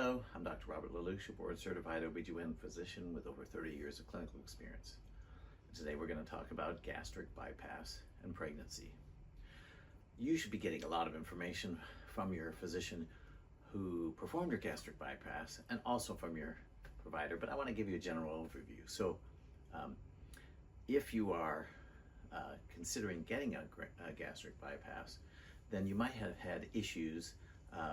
Hello, I'm Dr. Robert Lelouch, a board-certified OBGYN physician with over 30 years of clinical experience. Today we're going to talk about gastric bypass and pregnancy. You should be getting a lot of information from your physician who performed your gastric bypass and also from your provider, but I want to give you a general overview. So if you are considering getting a gastric bypass, then you might have had issues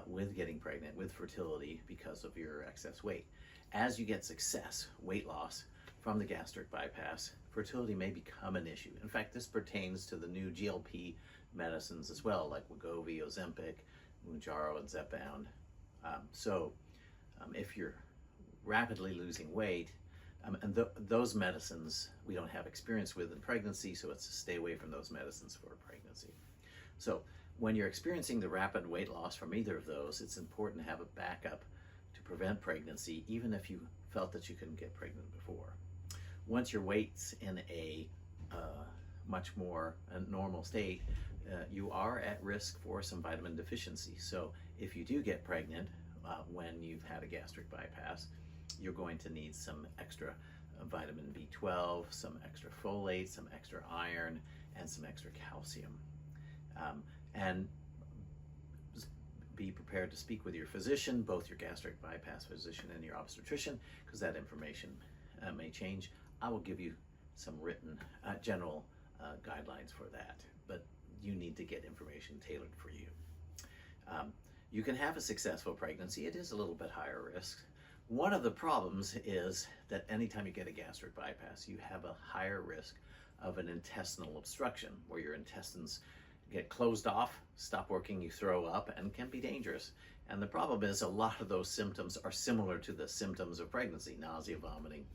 with getting pregnant, with fertility, because of your excess weight. As you get success, weight loss from the gastric bypass, fertility may become an issue. In fact, this pertains to the new GLP medicines as well, like Wegovy, Ozempic, Mounjaro, and Zepbound. If you're rapidly losing weight, and those medicines we don't have experience with in pregnancy, so it's to stay away from those medicines for pregnancy. So when you're experiencing the rapid weight loss from either of those, it's important to have a backup to prevent pregnancy, even if you felt that you couldn't get pregnant before. Once your weight's in a much more normal state, you are at risk for some vitamin deficiency. So if you do get pregnant when you've had a gastric bypass, you're going to need some extra vitamin B12, some extra folate, some extra iron, and some extra calcium. And be prepared to speak with your physician, both your gastric bypass physician and your obstetrician, because that information may change. I will give you some written general guidelines for that, but you need to get information tailored for you. You can have a successful pregnancy. It is a little bit higher risk. One of the problems is that anytime you get a gastric bypass, you have a higher risk of an intestinal obstruction, where your intestines get closed off, stop working, you throw up, and can be dangerous. And the problem is a lot of those symptoms are similar to the symptoms of pregnancy, nausea, vomiting.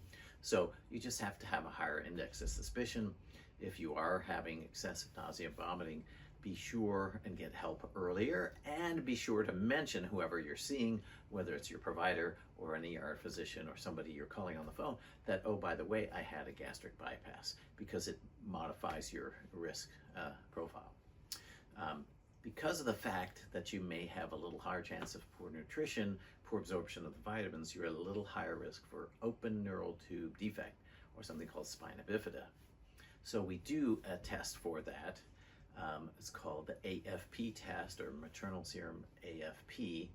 So you just have to have a higher index of suspicion. If you are having excessive nausea, vomiting, be sure and get help earlier, and be sure to mention whoever you're seeing, whether it's your provider or an ER physician or somebody you're calling on the phone, that, oh, by the way, I had a gastric bypass, because it modifies your risk profile. Because of the fact that you may have a little higher chance of poor nutrition, poor absorption of the vitamins, you're at a little higher risk for open neural tube defect, or something called spina bifida. So we do a test for that. It's called the AFP test, or maternal serum AFP.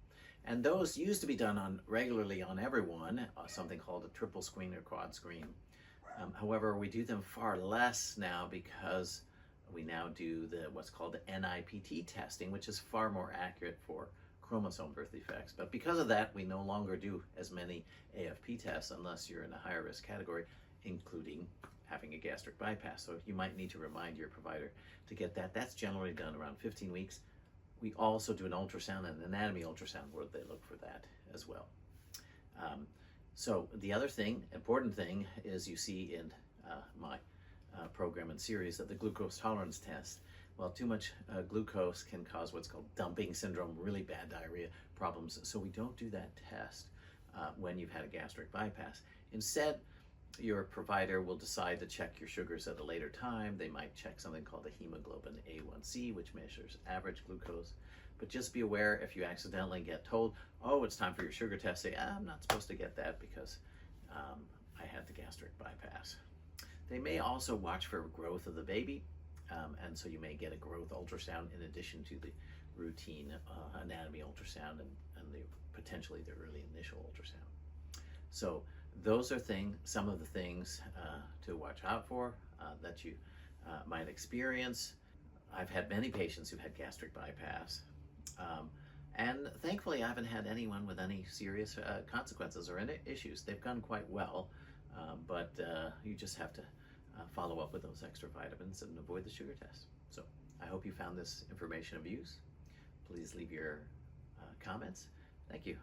And those used to be done regularly on everyone, something called a triple screen or quad screen. However, we do them far less now, because we now do what's called the NIPT testing, which is far more accurate for chromosome birth defects. But because of that, we no longer do as many AFP tests unless you're in a higher risk category, including having a gastric bypass. So you might need to remind your provider to get that. That's generally done around 15 weeks. We also do an ultrasound, and an anatomy ultrasound, where they look for that as well. So the other important thing, is you see in my program and series that the glucose tolerance test, well, too much glucose can cause what's called dumping syndrome, really bad diarrhea problems. So we don't do that test when you've had a gastric bypass. Instead, your provider will decide to check your sugars at a later time. They might check something called the hemoglobin A1C, which measures average glucose. But just be aware, if you accidentally get told, oh, it's time for your sugar test, say, I'm not supposed to get that because I had the gastric bypass. They may also watch for growth of the baby, and so you may get a growth ultrasound in addition to the routine anatomy ultrasound and potentially the early initial ultrasound. So those are some of the things to watch out for that you might experience. I've had many patients who've had gastric bypass, and thankfully I haven't had anyone with any serious consequences or any issues. They've gone quite well, but you just have to follow up with those extra vitamins and avoid the sugar test. So I hope you found this information of use. Please leave your comments. Thank you.